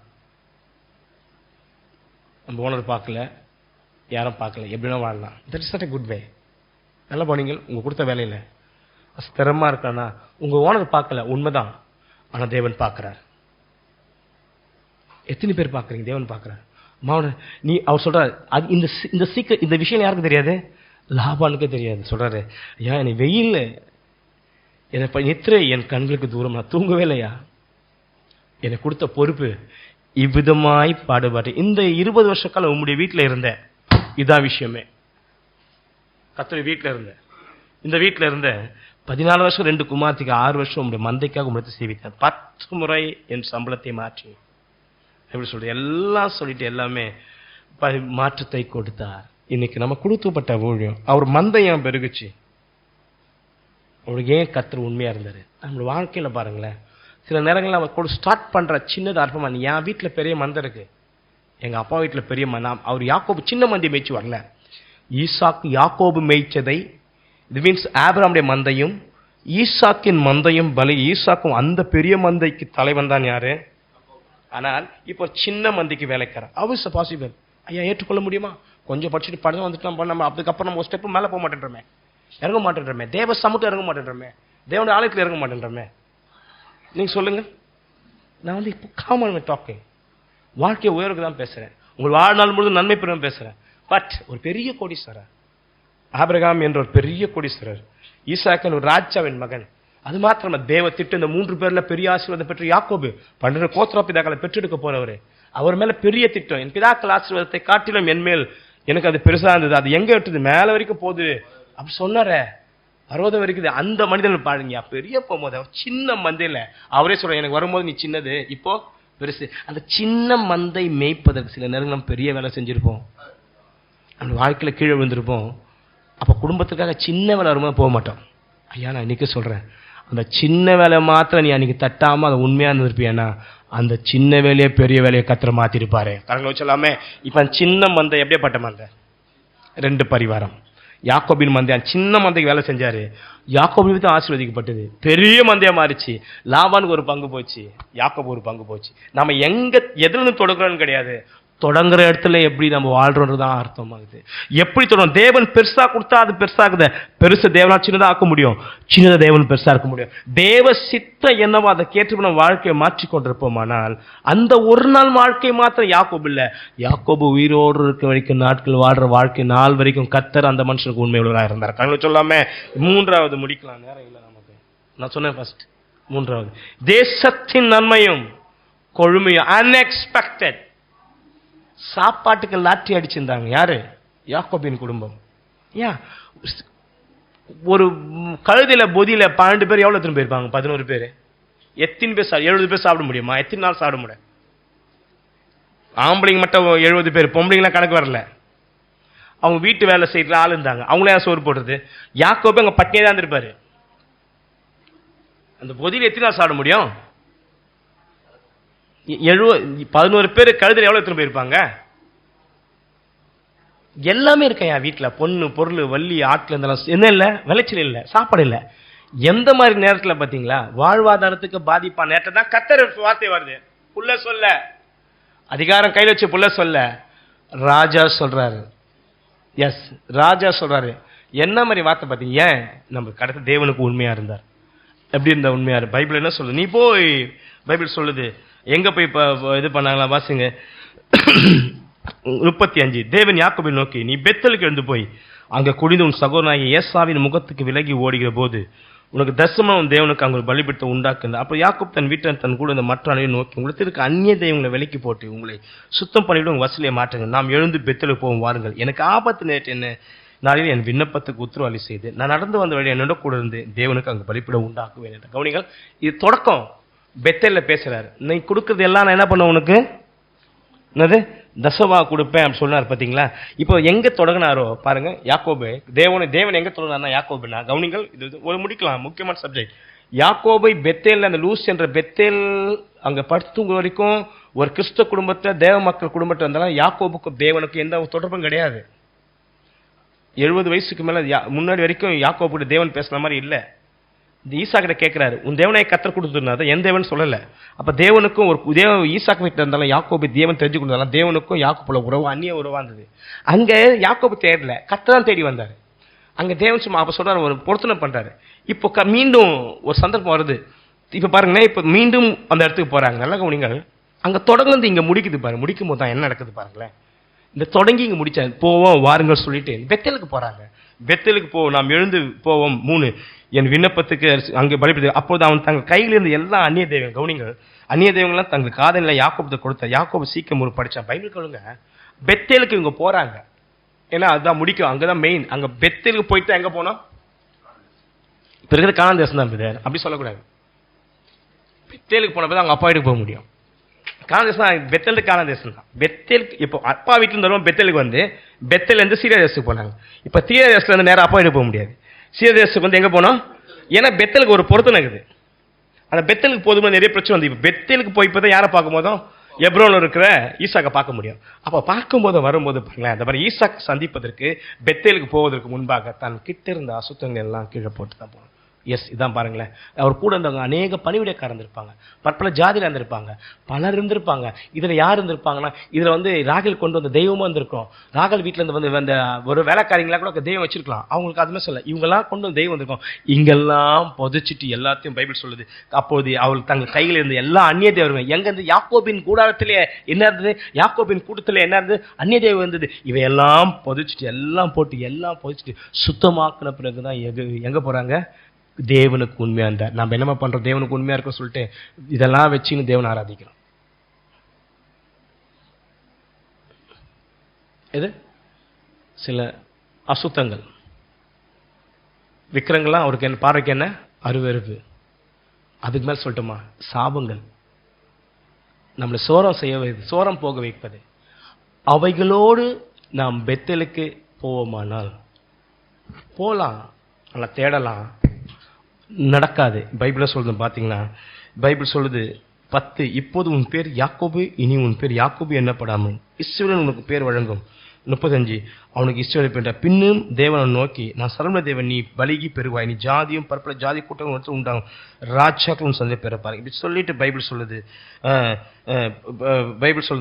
நம்ம ஓனர் பார்க்கல, யாரும் பார்க்கல, எப்படின்னா வாழலாம். That is not a good way. நல்லா போனீங்க, உங்க கொடுத்த வேலையில ஸ்திரமா இருக்கானா, உங்க ஓனர் பார்க்கல, உண்மைதான். ஆனா தேவன் பார்க்கிறார். எத்தனை பேர் பார்க்கறீங்க? தேவன் பார்க்கிறார். நீ அவர் சொல்றாரு, இந்த சீக்கிரம், இந்த விஷயம் யாருக்கு தெரியாது? லாபானுக்கே தெரியாது. சொல்றாரு, ஐயா என்னை வெயில், என்னை நித்திரை என் கண்களுக்கு தூரம், நான் தூங்கவே இல்லையா, எனக்கு கொடுத்த பொறுப்பு இவ்விதமாய் பாடுபாட்டு. இந்த 20 வருஷ காலம் உங்களுடைய வீட்டில் இருந்தேன், இதான் விஷயமே. கர்த்தருடைய வீட்டில் இருந்தேன், இந்த வீட்டில் இருந்த 14 வருஷம் 2 குமார்த்திக்கு 6 வருஷம் உங்களுடைய மந்தைக்காக உங்களை சேவித்தேன். 10 முறை என் சம்பளத்தை மாற்றி, எப்படி சொல்றது, எல்லாம் சொல்லிட்டு எல்லாமே மாற்றத்தை கொடுத்தார். இன்னைக்கு நம்ம கொடுக்கப்பட்ட ஊழியம், அவர் மந்தையம் பெருகுச்சு. அவருக்கு ஏன் கர்த்தர் உண்மையா இருந்தாரு? நம்மளோட வாழ்க்கையில பாருங்களேன், சில நேரங்களில் நம்ம ஸ்டார்ட் பண்ற சின்னது அர்ப்பமா, என் வீட்டுல பெரிய மந்தை இருக்கு, எங்க அப்பா வீட்டுல பெரிய மந்தை. அவர் யாக்கோபு சின்ன மந்தை மேய்ச்சி வரல, ஈசாக்கு யாக்கோபு மேய்ச்சதை, இது மீன்ஸ் ஆபிரகாமுடைய மந்தையும் ஈசாக்கின் மந்தையும் பலி. ஈசாக்கும் அந்த பெரிய மந்தைக்கு தலைவன் தான் யாரு? ஆனால் இப்போ சின்ன மந்தைக்கு வேலைக்காரன். அவஸ் பாசிபிள். ஐயா ஏற்றுக்கொள்ள முடியுமா? கொஞ்சம் படிச்சுட்டு படம் வந்துட்டு நம்ம அதுக்கப்புறம் நம்ம ஒரு ஸ்டெப் மேலே போக மாட்டேன்றோமே, இறங்க மாட்டேன்றோமே, தேவ சமூகத்தை இறங்க மாட்டேன்றோமே, தேவனுடைய ஆலயத்தில் இறங்க மாட்டேன்றோமே. நீங்க சொல்லுங்க. நான் இப்போ காமன் டாக்கிங், வாழ்க்கையை உயர்வுக்கு தான் பேசுறேன், உங்கள் வாழ்நாள் முழுவதும் நன்மை பெற பேசுறேன். பட் ஒரு பெரிய கோடீஸ்வரர் ஆபிரகாம் என்ற ஒரு பெரிய கோடீஸ்வரர், ஈசாக்கன் ஒரு ராஜாவின் மகன், அது மாத்திரமா தேவ திட்டம். இந்த 3 பேர்ல பெரிய ஆசீர்வாதம் பெற்ற யாக்கோபு 12 கோத்திர பிதாக்களை பெற்றெடுக்க போறவரு, அவர் மேல பெரிய திட்டம். என் பிதாக்கள் ஆசீர்வாதத்தை காட்டிலும் என் மேல் எனக்கு அது பெருசா இருந்தது, அது எங்க விட்டுது, மேல வரைக்கும் போகுது அப்படி சொன்னார, பர்வதம் வரைக்குது. அந்த மனிதன் பாருங்க, பெரிய போகும்போது சின்ன மந்தையில அவரே சொல்ற, எனக்கு வரும்போது நீ சின்னது, இப்போ பெருசு. அந்த சின்ன மந்தை மேய்ப்பதற்கு சில நேரம் நம்ம பெரிய வேலை செஞ்சிருப்போம். அந்த வாழ்க்கையில் கீழே விழுந்திருப்போம். அப்போ குடும்பத்துக்காக சின்ன வேலை வரும்போது போக மாட்டோம். ஐயா நான் இன்றைக்கி சொல்கிறேன், அந்த சின்ன வேலை மாத்திரம் நீ அன்றைக்கி தட்டாமல் அதை உண்மையாக இருந்திருப்பியன்னா அந்த சின்ன வேலையை பெரிய வேலையை கத்திர மாற்றிருப்பாரு. கரங்களை சொல்லாமே. இப்போ சின்ன மந்தை எப்படியேப்பட்ட மந்தை? 2 பரிவாரம். யாக்கோபின் மந்தை சின்ன மந்தைக்கு வேலை செஞ்சாரு. யாக்கோபு தான் ஆசீர்வதிக்கப்பட்டது. பெரிய மந்தையா மாறிச்சு. லாபானுக்கு ஒரு பங்கு போச்சு, யாக்கோபு ஒரு பங்கு போச்சு. நம்ம எங்க எதுல இருந்து தொடங்குறோம்னு கிடையாது, தொடங்குற இடத்துல எப்படி நம்ம வாழ்றோன்றதான் அர்த்தமாகுது. எப்படி தொடரும்? தேவன் பெருசா கொடுத்தா அது பெருசாகுது. பெருசு தேவனா சின்னதா ஆக்க முடியும், சின்னதை தேவன் பெருசா இருக்க முடியும். தேவ சித்தம் என்னவோ அதை கேட்டு நம்ம வாழ்க்கையை மாற்றி கொண்டிருப்போமானால் அந்த ஒரு நாள் வாழ்க்கை மாத்திரம் யாக்கோபு இல்ல, யாக்கோபு உயிரோடு இருக்க வரைக்கும் நாட்கள் வாழ்ற வாழ்க்கை நாள் வரைக்கும் கர்த்தர் அந்த மனுஷனுக்கு உண்மை உள்ளவராக இருந்தார். கண்கள் சொல்லாம 3வது முடிக்கலாம், நேரம் இல்லை நமக்கு. நான் சொன்னேன் ஃபர்ஸ்ட் 3வது தேசத்தின் நன்மையும் கொழுமையும். அன்எக்ஸ்பெக்டட். சாப்பாட்டுக்கு லாட்டரி அடிச்சிருந்தாங்க. யாரு? யாக்கோபின் குடும்பம். ஏன் ஒரு கழுதையில பொதியில 12 பேர் எவ்வளவு எத்தனை போயிருப்பாங்க? 11 பேர். எத்தனை பேர் 70 பேர் சாப்பிட முடியுமா? எத்தனை நாள் சாப்பிட முடியும்? ஆம்பளைங்க மட்டும் 70 பேர், பொம்பளைங்களாம் கணக்கு வரல. அவங்க வீட்டு வேலை செய்யற ஆள் இருந்தாங்க, அவங்களே சோறு போடுறது. யாக்கோபு அங்க பட்டினியே தான் இருப்பாரு. அந்த பொதியில எத்தனை நாள் சாப்பிட முடியும்? 11 பேர். கழுதையில எவ்வளவு எத்தனை போயிருப்பாங்க? எல்லாமே இருக்கையா வீட்டுல, பொண்ணு பொருள் வள்ளி ஆட்டுல இருந்தாலும் என்ன இல்லை, விளைச்சல் இல்லை, சாப்பாடு இல்லை. எந்த மாதிரி நேரத்தில் பார்த்தீங்களா வாழ்வாதாரத்துக்கு பாதிப்பான நேரத்தை தான் கர்த்தர் வார்த்தை வருது. புள்ள சொல்ல, அதிகாரம் கையில் வச்சு புள்ள சொல்ல ராஜா சொல்றாரு. எஸ், ராஜா சொல்றாரு. என்ன மாதிரி வார்த்தை பார்த்தீங்க? ஏன் நம்ம கடத்த தேவனுக்கு உண்மையா இருந்தார். எப்படி இருந்தா உண்மையா? பைபிள் என்ன சொல்லுது? நீ போய் பைபிள் சொல்லுது எங்க போய் இது பண்ணாங்களா? வாசிங்க 35. தேவன் யாக்கோபை நோக்கி, நீ பெத்தலுக்கு எழுந்து போய் அங்க குடிந்து உன் சகோதரனாகிய ஏசாவின் முகத்துக்கு விலகி ஓடுகிற போது உனக்கு தசமா உன் தேவனுக்கு அங்க ஒரு பலிபீடத்தை உண்டாக்குங்க. அப்போ யாக்கோப் தன் வீட்டை தன் கூட இந்த மற்ற அனைவரும் நோக்கி, உங்களுக்கு இருக்க அந்நிய தெய்வங்களை விலைக்கு போட்டு உங்களை சுத்தம் பண்ணிவிட்டு உங்க வசதியை மாற்றுங்க. நாம் எழுந்து பெத்தலுக்கு போவோம் வாருங்கள். எனக்கு ஆபத்து நேற்று என்ன நாளில் என் விண்ணப்பத்துக்கு உத்தரவாளி செய்து நான் நடந்து வந்த வழி என்னோட கூட இருந்து தேவனுக்கு அங்கு பலிபீடம் உண்டாக்குவேன் என்ற கவனிகள். இது தொடக்கம். பெத்தேல்ல பேசுறாரு. நீ கொடுக்கறது எல்லாம் நான் என்ன பண்ண உனக்கு என்னது தசவா கொடுப்பேன் அப்படின்னு சொன்னார். பார்த்தீங்களா? இப்போ எங்க தொடங்கினாரோ பாருங்க யாக்கோபு. தேவன் எங்க தொடங்கினார்னா யாக்கோபுனா கவனிங்கள். இது ஒரு முடிக்கலாம் முக்கியமான சப்ஜெக்ட். யாக்கோபை பெத்தேல், அந்த லூஸ் என்ற பெத்தேல் அங்க படுத்துங்க வரைக்கும் ஒரு கிறிஸ்தவ குடும்பத்தை தேவ மக்கள் குடும்பத்தை இருந்தாலும் யாக்கோபுக்கும் தேவனுக்கும் எந்த தொடர்பும் கிடையாது. 70 வயசுக்கு மேல முன்னாடி வரைக்கும் யாக்கோபு தேவன் பேசுன மாதிரி இல்லை. இந்த ஈசா கிட்ட கேட்கிறாரு, உன் தேவனை கத்தர் கொடுத்துருந்தா என் தேவன் சொல்லல. அப்ப தேவனுக்கும் ஒரு ஈசாக்கு வீட்டில் இருந்தாலும் யாக்கோபு தேவன் தெரிஞ்சு கொடுத்தாலும் தேவனுக்கும் யாக்கோபுல உறவு அந்நிய உறவா இருந்தது. அங்க யாக்கோபு தேடல, கத்தர் தான் தேடி வந்தாரு. அங்க தேவன் சும்மா அப்ப சொல்றாரு, ஒரு பொருத்தனை பண்றாரு. இப்போ மீண்டும் ஒரு சந்தர்ப்பம் வருது. இப்ப பாருங்களேன், இப்ப மீண்டும் அந்த இடத்துக்கு போறாங்க. நல்ல கவனிங்கள். அங்க தொடர்ந்து இங்க முடிக்குது பாருங்க. முடிக்கும் போது தான் என்ன நடக்குது பாருங்களேன். இந்த தொடங்கி இங்க முடிச்ச போவோம் வாருங்கள் சொல்லிட்டு பெத்தேலுக்கு போறாங்க. பெத்தேலுக்கு நாம் எழுந்து போவோம். 3 என் விண்ணப்பத்துக்கு அங்கே பலிபீடம். அப்போது அவன் தங்கள் கையில் இருந்த எல்லா அந்நிய தெய்வங்கள் கவனிங்கள், அந்நிய தெய்வங்கள்லாம் தங்கள் காதலில் யாக்கோபுக்கு கொடுத்த. யாக்கோபு சீக்கிரம் ஒரு படிச்சான் பைபிள் சொல்லுங்க. பெத்தேலுக்கு இவங்க போறாங்க. ஏன்னா அதுதான் முடிக்கும், அங்கதான் மெயின். அங்க பெத்தேலுக்கு போயிட்டு எங்க போனோம்? இப்ப இருக்கிற கானான் தேசம் தான் இருக்குது. அப்படி சொல்லக்கூடாது. பெத்தேலுக்கு போன போது அவங்க அப்பா வீட்டுக்கு போக முடியும். கானான் தேசம் பெத்தேலுக்கு கானான் தேசம் தான். பெத்தேலுக்கு இப்போ அப்பா வீட்டுல இருந்தவங்க பெத்தேலுக்கு வந்து பெத்தேல் இருந்து சீரியா தேசத்துக்கு போனாங்க. இப்ப சீரியா தேசத்துல இருந்து நேரம் அப்பா வீட்டுக்கு போக முடியாது. சீரியா தேசத்துக்கு வந்து எங்க போனோம்? ஏன்னா பெத்தேலுக்கு ஒரு பொருத்தனை இருக்குது. அந்த பெத்தேலுக்கு போதுமா நிறைய பிரச்சனை வந்து இப்ப பெத்தேலுக்கு போய் இப்பதான் யாரை பார்க்கும் போதும் எப்ரோன்ல இருக்கிற ஈசாக்கை பார்க்க முடியும். அப்ப பார்க்கும்போது வரும்போது பாருங்களேன், அந்த மாதிரி ஈசாக்கு சந்திப்பதற்கு பெத்தேலுக்கு போவதற்கு முன்பாக தன் கிட்ட இருந்த அசுத்தங்கள் எல்லாம் கீழே போட்டு தான் போகணும். எஸ், இதான் பாருங்களேன். அவர் கூட இருந்தவங்க அநேக பணிவிடைக்காரர் இருந்திருப்பாங்க, பற்பல ஜாதியில் இருந்திருப்பாங்க, பலர் இருந்திருப்பாங்க. இதுல யார் இருந்திருப்பாங்கன்னா, இதுல வந்து ராகல் கொண்டு வந்த தெய்வமும் இருந்திருக்கும். ராகல் வீட்டுல இருந்து வந்து ஒரு வேலைக்காரங்களா கூட தெய்வம் வச்சிருக்கலாம். அவங்களுக்கு அதுமே சொல்ல, இவங்கெல்லாம் கொண்டு வந்து தெய்வம் வந்திருக்கும். இங்கெல்லாம் புதைச்சிட்டு எல்லாத்தையும் பைபிள் சொல்லுது. அப்போது அவள் தங்கள் கையில் இருந்த எல்லா அந்நிய தேவர்கள் எங்க இருந்து யாக்கோபின் கூடாரத்திலே என்ன இருந்தது, யாக்கோபின் கூட்டத்திலே என்ன இருந்தது, அந்நிய தேவம் இருந்தது. இவையெல்லாம் புதைச்சிட்டு எல்லாம் புதைச்சிட்டு சுத்தமாக்கின பிறகுதான் எங்க போறாங்க? தேவனுக்கு உண்மையா இருந்தார். நம்ம என்னமா பண்றோம்? தேவனுக்கு உண்மையா இருக்கும் சொல்லிட்டு இதெல்லாம் வச்சுன்னு தேவனை ஆராதிக்கிறோம். இது சில அசுத்தங்கள் விக்கிரங்கள்லாம் அவருக்கு என்ன பார்வைக்கு என்ன அருவருப்பு. அதுக்கு மேல சொல்லட்டுமா, சாபங்கள் நம்மளை சோரம் போக வைப்பது. அவைகளோடு நாம் பெத்தேலுக்கு போவோமானால் போகலாம், ஆனால் தேடலாம், நடக்காது. பைபிள சொல்லுது பார்த்தீங்கன்னா, பைபிள் சொல்லுது 10, இப்போது உன் பேர் யாக்கோபு, இனி உன் பேர் யாக்கோபு என்னப்படாமல் இஸ்ரவேல் உனக்கு பேர் வழங்கும். 35, அவனுக்கு இஸ்ரவேல் பெற்ற பின்னும் தேவனை நோக்கி, நான் சர்வ தேவன், நீ பலிகி பெறுவாய், நீ ஜாதியும் பற்பல ஜாதி கூட்டங்கள் உண்டாகும், ராஜாக்கள் உன் சந்தை பெறப்பாரு. இப்படி சொல்லிட்டு பைபிள் சொல்லுது,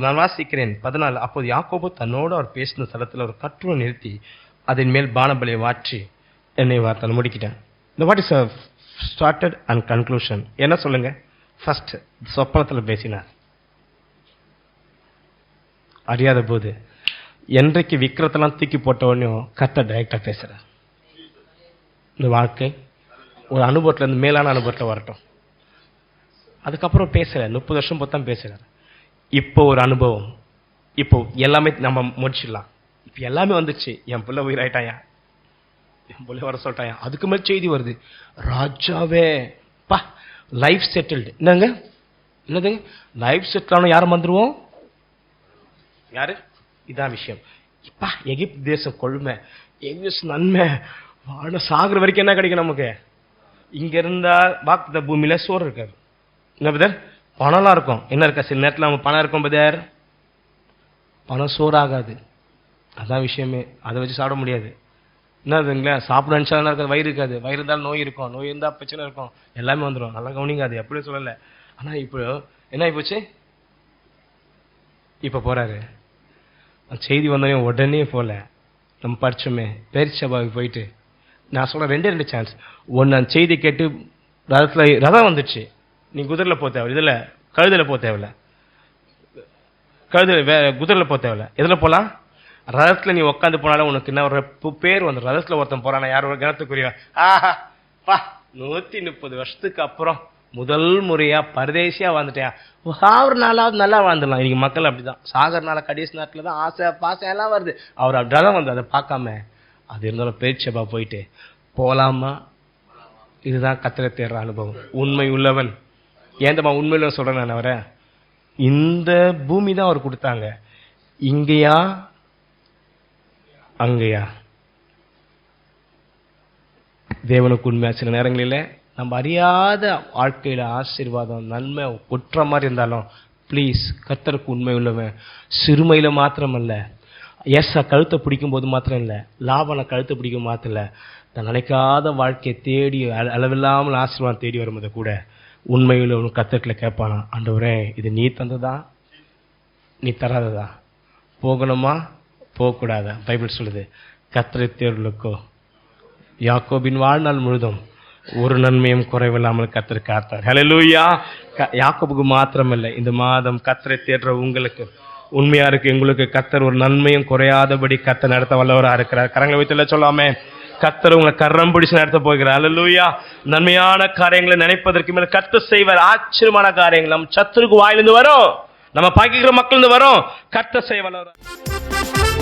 நான் வாசிக்கிறேன் 14, அப்போது யாக்கோபு தன்னோடு அவர் பேசின ஸ்தலத்தில் ஒரு கட்டுரை நிறுத்தி அதன் மேல் பானபலியை வாற்றி என்னை வார்த்தை முடிக்கிட்டேன். இந்த what is started and conclusion என்ன சொல்லுங்க? ஃபர்ஸ்ட் சொப்பனத்தில் பேசினார், அறியாத போது. என்றைக்கு விக்கிரத்தெல்லாம் தூக்கி போட்ட உடனே கர்த்தர் டைரக்டா பேசுறார். இந்த வாழ்க்கை ஒரு அனுபவத்துல இருந்து மேலான அனுபவத்தில் வரட்டும். அதுக்கப்புறம் பேசல, 30 வருஷம் பொத்தான் பேசுறாரு. இப்போ ஒரு அனுபவம், இப்போ எல்லாமே நம்ம முடிச்சிடலாம். இப்போ எல்லாமே வந்துச்சு, என் பிள்ளை உயிராயிட்டாயா, என் பிள்ளை வர சொல்லிட்டாயா. அதுக்கு மேல் செய்தி வருது, ராஜாவே பா லைஃப் செட்டில்டு. என்னதுங்க லைஃப் செட்டில் ஆன யாரும் வந்துருவோம்? யாரு? இதான் விஷயம். இப்பா எகிப்து தேசம் கொள்மை, எகிப்து நன்மை, வாழ சாகுற வரைக்கும் என்ன கிடைக்கும் நமக்கு? இங்க இருந்தா வாக்குத்த பூமியில சோறு இருக்காது. என்ன பதர்? பணம்லாம் இருக்கும். என்ன இருக்கா? சில நேரத்தில் நம்ம பணம் இருக்கும் பதர், பணம் சோறு ஆகாது. அதான் விஷயமே. அதை வச்சு சாப்பிட முடியாது. என்னதுங்களா? சாப்பிட நினைச்சாலும் இருக்காது, வயிறு இருக்காது. வயிறு இருந்தாலும் நோய் இருக்கும், நோய் இருந்தால் பிரச்சனை இருக்கும், எல்லாமே வந்துடும். நல்லா கவனிக்காது, அப்படியே சொல்லலை. ஆனால் இப்போ என்ன ஆகிப்போச்சு? இப்போ போறாரு, செய்தி வந்தவங்க உடனே போல. நம்ம படிச்சோமே பேர்ச்சபாவுக்கு போயிட்டு, நான் சொல்றேன் 2 சான்ஸ். ஒன்று, அந்த செய்தி கேட்டு ரதம் வந்துடுச்சு, நீ குதிரையில் போக தேவை, இதில் கழுதையில் போக தேவையில்ல, குதிரையில் போக தேவையில்ல. எதில் போகலாம்? ரதத்தில் நீ உட்காந்து போனாலும் உனக்கு என்ன ஒரு பேர் வந்து, ரதத்தில் ஒருத்தன் போறானா, யார் ஒரு கணத்துக்குரிய, ஆஹா பா 130 வருஷத்துக்கு அப்புறம் முதல் முறையா பரதேசியா வாழ்ந்துட்டேன். சாகுற நாளாவது நல்லா வாழ்ந்துடலாம். இன்னைக்கு மக்கள் அப்படிதான், சாகர நாள கடைசி நேரத்துல தான் ஆசை பாசம் எல்லாம் வருது. அவர் அப்படிதான் வந்து அதை பார்க்காம, அது இருந்தாலும் பேச்சபா போயிட்டு போலாமா? இதுதான் கர்த்தரை தேடுற அனுபவம். உண்மை உள்ளவன். ஏந்தமா உண்மையில சொல்றேன் நான், அவரை இந்த பூமி தான் அவர் கொடுத்தாங்க, இங்கயா அங்கயா? தேவனுக்கு உண்மையா சில நேரங்களில் நம்ம அறியாத வாழ்க்கையில ஆசீர்வாதம் நன்மை ஒற்ற மாதிரி இருந்தாலும், ப்ளீஸ் கர்த்தருக்கு உண்மை உள்ளவன். சிறுமையில மாத்திரம் அல்ல, கழுத்தை பிடிக்கும் போது மாத்திரம் இல்லை, லாபனை கழுத்தை பிடிக்கும் மாத்திரம் இல்லை, நான் நினைக்காத வாழ்க்கையை தேடி அளவில்லாமல் ஆசீர்வாதம் தேடி வரும்போது கூட உண்மையில் ஒரு கர்த்தர்கிட்ட கேட்பானா, ஆண்டவரே இது நீ தந்ததா, நீ தராததா, போகணுமா போகக்கூடாதா? பைபிள் சொல்லுது, கர்த்தரை தேடுகளுக்கோ யாக்கோபின் வாழ்நாள் முழுதும் ஒரு நன்மையும் குறைவில்லாமல் கர்த்தர் காத்தார். ஹல்லேலூயா. யாக்கோபுக்கு மாத்திரமல்ல, இந்த மாதம் கர்த்தரை தேடுற உங்களுக்கு, உண்மையா இருக்கு உங்களுக்கு, கர்த்தர் ஒரு நன்மையும் குறையாதபடி கர்த்தர் நடத்த வல்லவராக இருக்கிறார். கரங்களை வைத்துல சொல்லாமே, கர்த்தர் உங்களை கரம் பிடிச்சு நடத்த போகிறார். ஹல்லேலூயா. நன்மையான காரியங்களை நினைப்பதற்கு மேல கர்த்தர் செய்வார் ஆச்சரியமான காரியங்கள். நம்ம சத்துருக்கு வாயிலிருந்து வரும், நம்ம பாக்கிக்கிற மக்கள் இருந்து வரும், கர்த்தர் செய்ய வல்லவராக.